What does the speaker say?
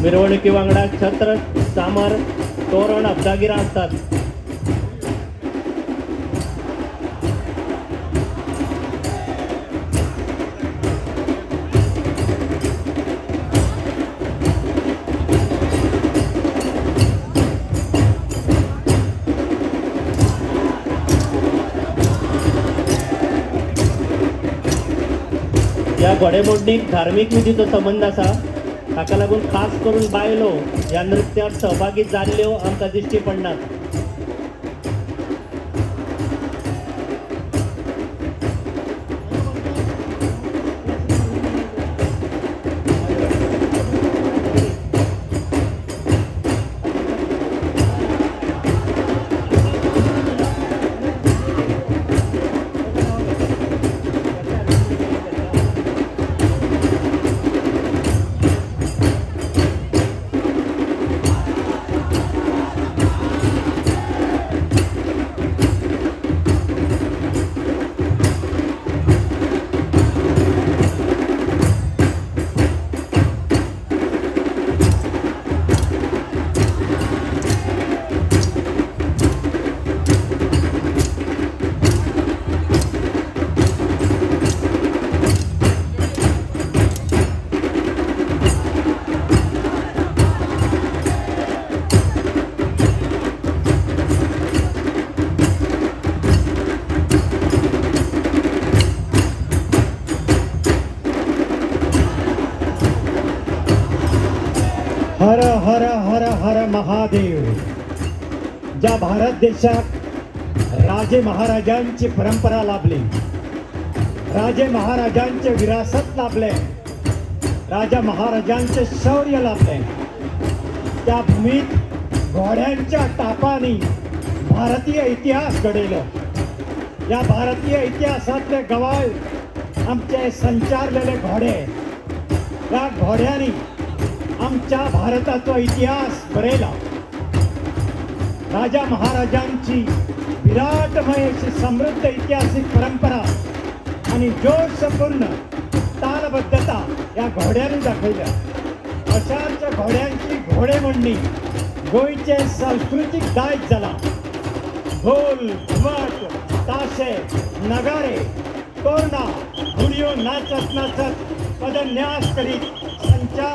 मिरवणुकी वांगडा छत्र चामर तोरण अब्दागिरा असतात. या घोडेमोडणीक धार्मिक विधीचो संबंध आसा. ताका लागून खास करून बायलो ह्या नृत्यात सहभागी जाल्ल्यो आमकां दिश्टी पडनात. हर हर हर हर महादेव. ज्या भारत देशात राजे महाराजांची परंपरा लाभली, राजे महाराजांचे विरासत लाभले, राजा महाराजांचे शौर्य लाभले, त्या भूमीत घोड्यांच्या टापांनी भारतीय इतिहास घडयलो. या भारतीय इतिहासातले गवाय आमचे संचारलेले घोडे. या घोड्यांनी आमच्या भारताचा इतिहास बरयला. राजा महाराजांची विराटमय अशी समृद्ध ऐतिहासिक परंपरा आणि जोशपूर्ण तालबद्धता या घोड्यांनी दाखवल्या. अशाच घोड्यांची घोडेमोडणी गोंयचे सांस्कृतिक दायज जाला. ढोल घुमट ताशे नगारे तोरणा घुडयो नाचत नाचत पदन्यास करीत संचार